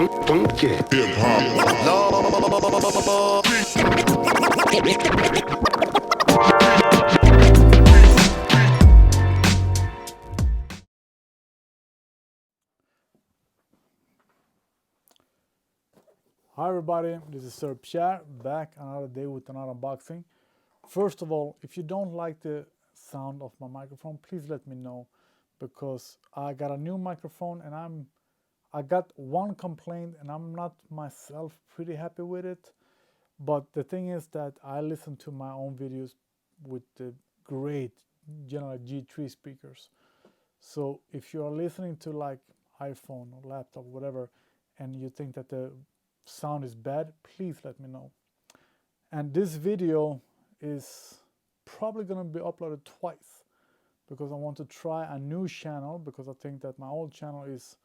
funky. Hi everybody, this is Sir Pierre, back another day with another unboxing. First of all, if you don't like the sound of my microphone, please let me know, because I got a new microphone and I got one complaint and I'm not myself pretty happy with it. But the thing is that I listen to my own videos with the great General G3 speakers. So if you are listening to like iPhone or laptop, whatever, and you think that the sound is bad, please let me know. And this video is probably going to be uploaded twice, because I want to try a new channel, because I think that my old channel is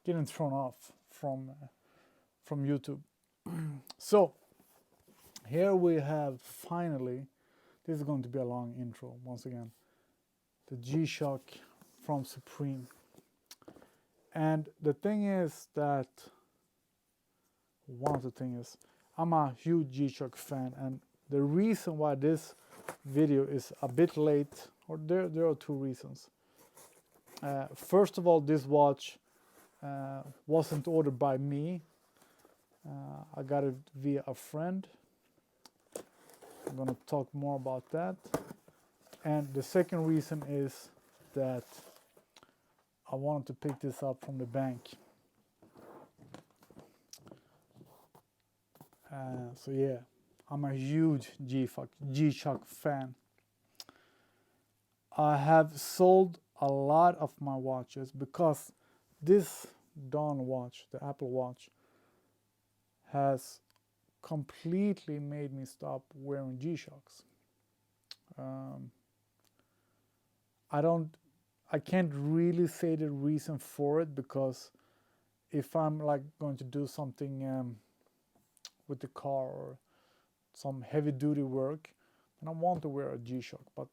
getting thrown off from YouTube. So here we have, finally, this is going to be a long intro once again, the G-Shock from Supreme. And the thing is that, one of the things is, I'm a huge G-Shock fan, and the reason why this video is a bit late, or there are two reasons. First of all, this watch wasn't ordered by me. I got it via a friend. I'm gonna talk more about that. And the second reason is that I wanted to pick this up from the bank. So yeah, I'm a huge G-Shock fan. I have sold a lot of my watches because this Dawn watch, the Apple Watch, has completely made me stop wearing G-Shocks. I can't really say the reason for it, because if I'm like going to do something with the car or some heavy duty work, then I want to wear a G-Shock, but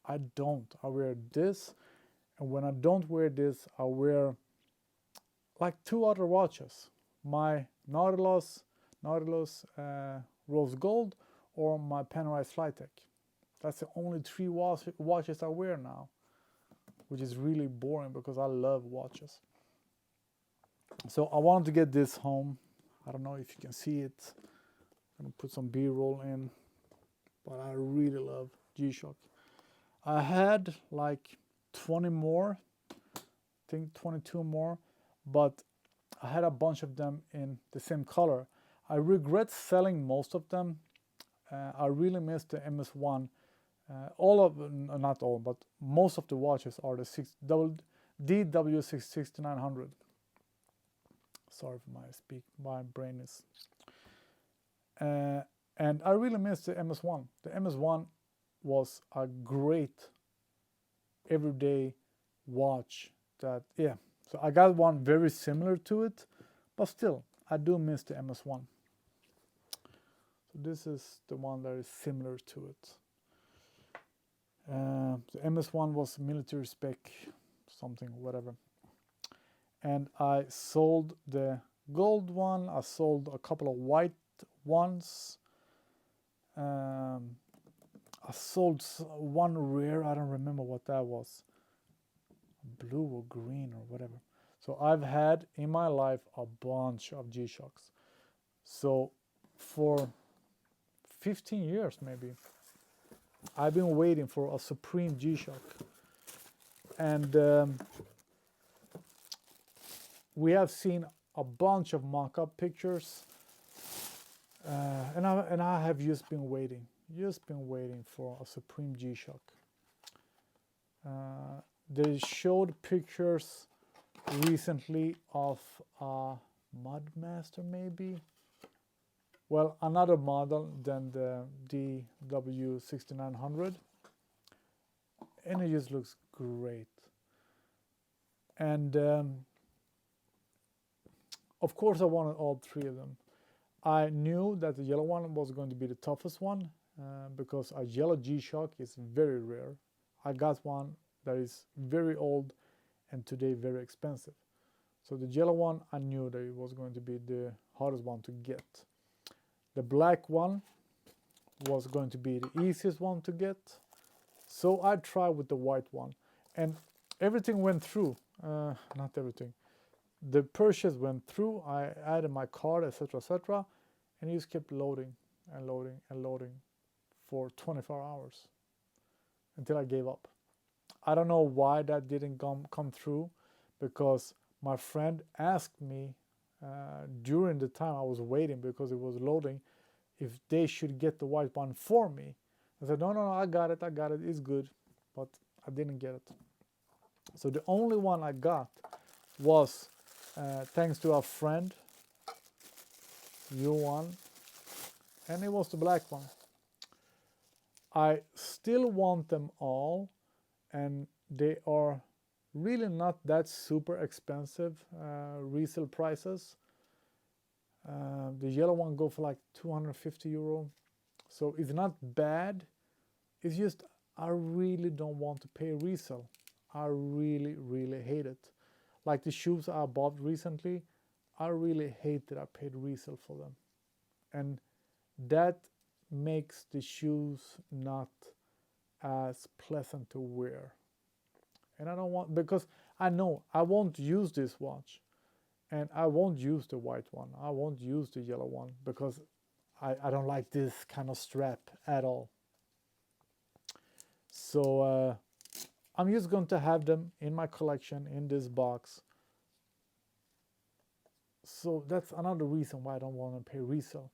I don't. I wear this, and when I don't wear this, I wear like two other watches: my Nautilus Rose Gold, or my Panerai Flytech. That's the only three watches I wear now, which is really boring because I love watches. So I wanted to get this home. I don't know if you can see it. I'm gonna put some B-roll in, but I really love G-Shock. I had like 20 more, I think 22 more, but I had a bunch of them in the same color. I regret selling most of them. I really miss the MS1. Not all, but most of the watches are the DW-6900. Sorry for my brain is. And I really miss the MS1. The MS1 was a great everyday watch. So I got one very similar to it, but still, I do miss the MS1. So this is the one that is similar to it. The MS1 was military spec, something, whatever. And I sold the gold one. I sold a couple of white ones. I sold one rare, I don't remember what that was, blue or green or whatever. So I've had in my life a bunch of G-Shocks. So for 15 years maybe, I've been waiting for a Supreme G-Shock. And we have seen a bunch of mock-up pictures, and I have just been waiting for a Supreme G-Shock. They showed pictures recently of a Mudmaster, maybe. Well, another model than the DW-6900, and it just looks great. And of course I wanted all three of them. I knew that the yellow one was going to be the toughest one, because a yellow G-Shock is very rare. I got one that is very old and today very expensive. So the yellow one, I knew that it was going to be the hardest one to get. The black one was going to be the easiest one to get. So I tried with the white one, and everything went through. Not everything. The purchase went through. I added my card, etc., etc., and it just kept loading and loading and loading for 24 hours until I gave up. I don't know why that didn't come through, because my friend asked me during the time I was waiting, because it was loading, if they should get the white one for me. I said, no, I got it, it's good, but I didn't get it. So the only one I got was, thanks to our friend, Yuan, and it was the black one. I still want them all, and they are really not that super expensive resale prices. The yellow one go for like 250 euro, so it's not bad. It's just I really don't want to pay resale. I really hate it. Like the shoes I bought recently, I really hate that I paid resale for them, and that makes the shoes not as pleasant to wear. And I don't want, because I know I won't use this watch, and I won't use the white one, I won't use the yellow one, because I don't like this kind of strap at all. So I'm just going to have them in my collection in this box. So that's another reason why I don't want to pay resale,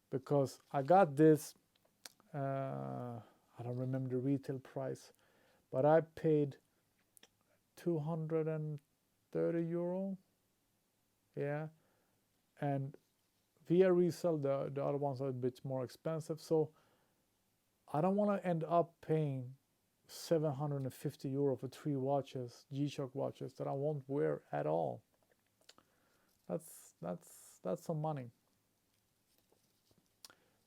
because I got this, I don't remember the retail price, but I paid 230 euro, yeah, and via resale the other ones are a bit more expensive. So I don't want to end up paying 750 euro for 3 watches, G-Shock watches, that I won't wear at all. That's some money.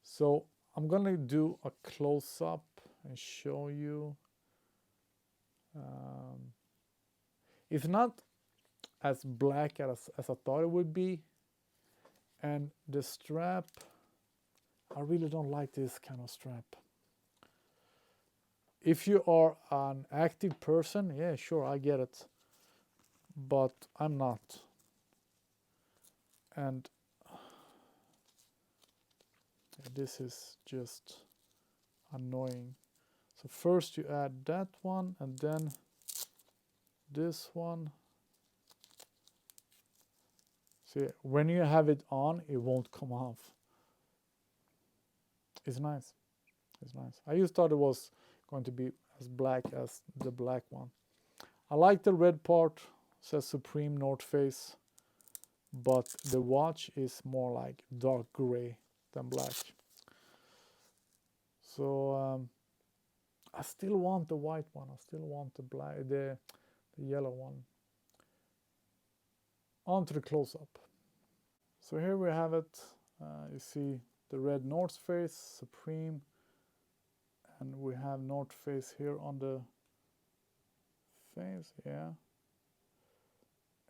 So I'm gonna do a close-up and show you. It's not as black as I thought it would be, and the strap, I really don't like this kind of strap. If you are an active person, yeah, sure, I get it, but I'm not. And this is just annoying. So first you add that one, and then this one. See, when you have it on, it won't come off. It's nice. It's nice. I just thought it was going to be as black as the black one. I like the red part. It says Supreme North Face, but the watch is more like dark gray than black. So I still want the white one. I still want the black, the yellow one. On to the close-up. So here we have it. You see the red North Face, Supreme, and we have North Face here on the face, yeah.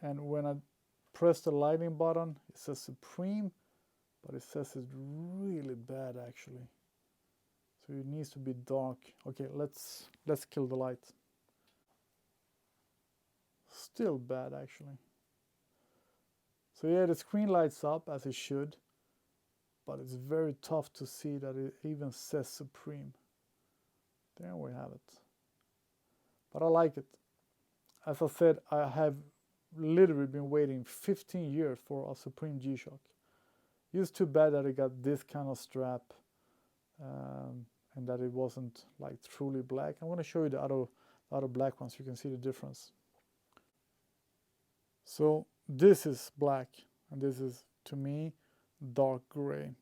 And when I press the lighting button, it says Supreme, but it says it's really bad actually. So it needs to be dark. Okay, let's kill the light. Still bad actually. So yeah, the screen lights up as it should, but it's very tough to see that it even says Supreme. There we have it. But I like it. As I said, I have literally been waiting 15 years for a Supreme G-Shock. It's too bad that it got this kind of strap, and that it wasn't like truly black. I'm going to show you the other black ones so you can see the difference. So this is black, and this is, to me, dark gray.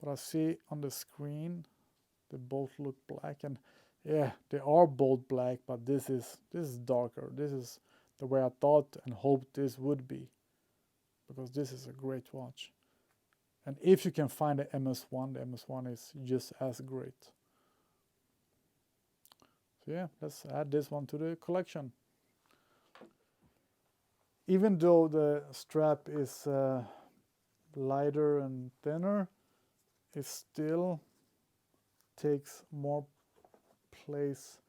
But I see on the screen they both look black, and yeah, they are both black, but this is darker. This is the way I thought and hoped this would be, because this is a great watch. And if you can find the MS-1, the MS-1 is just as great. So yeah, let's add this one to the collection. even though the strap is lighter and thinner, it still takes more place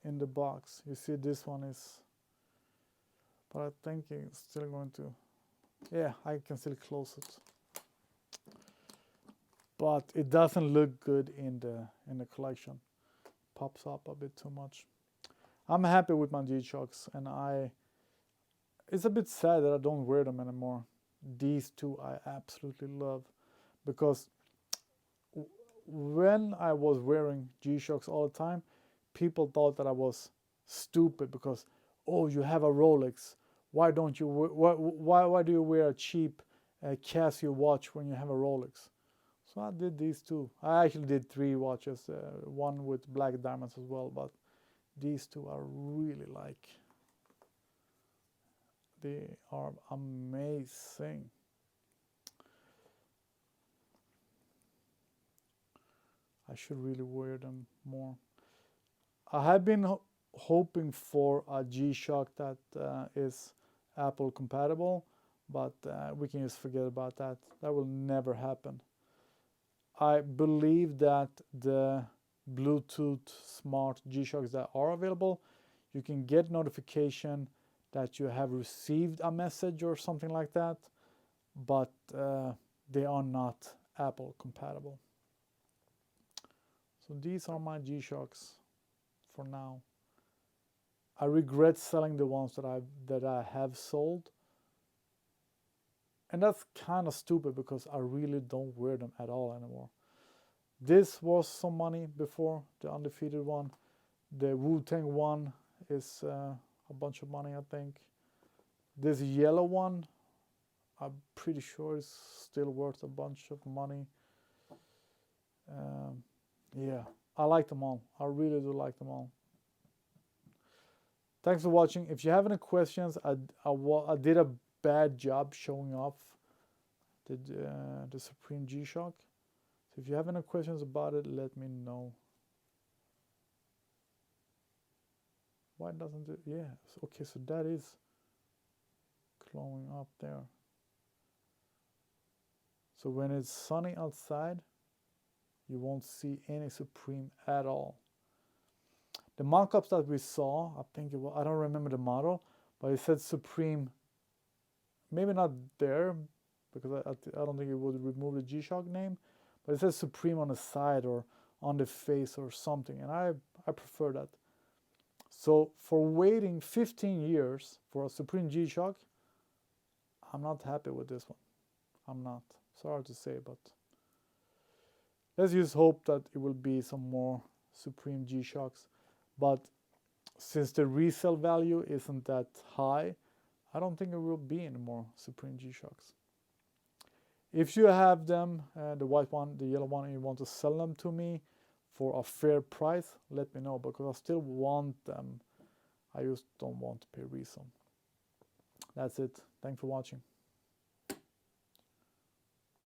in the box. You see this one is, but I think it's still going to, yeah, I can still close it. But it doesn't look good in the collection. Pops up a bit too much. I'm happy with my G-Shocks, and it's a bit sad that I don't wear them anymore. These two I absolutely love, because when I was wearing G-Shocks all the time, people thought that I was stupid because, oh, you have a Rolex. Why don't you? Why do you wear a cheap Casio watch when you have a Rolex? So I did these two. I actually did 3 watches, one with black diamonds as well, but these two I really like. They are amazing. I should really wear them more. I have been hoping for a G-Shock that is Apple compatible, but we can just forget about that. That will never happen. I believe that the Bluetooth smart G-Shocks that are available, you can get notification that you have received a message or something like that, but they are not Apple compatible. So these are my G-Shocks for now. I regret selling the ones that I have sold. And that's kind of stupid because I really don't wear them at all anymore. This was some money before, the undefeated one. The Wu-Tang one is a bunch of money, I think. This yellow one, I'm pretty sure is still worth a bunch of money. Yeah, I like them all. I really do like them all. Thanks for watching. If you have any questions, I did a bad job showing off the Supreme G-Shock. So if you have any questions about it, let me know. Why doesn't it? Yeah, okay, so that is glowing up there. So when it's sunny outside, you won't see any Supreme at all. The mock-ups that we saw, I think it was, I don't remember the model, but it said Supreme, maybe not there, because I don't think it would remove the G-Shock name, but it says Supreme on the side or on the face or something, and I prefer that. So for waiting 15 years for a Supreme G-Shock, I'm not happy with this one. I'm not. Sorry to say, but let's just hope that it will be some more Supreme G-Shocks. But since the resale value isn't that high, I don't think there will be any more Supreme G-Shocks. If you have them, the white one, the yellow one, and you want to sell them to me for a fair price, let me know, because I still want them. I just don't want to pay resale. That's it. Thanks for watching.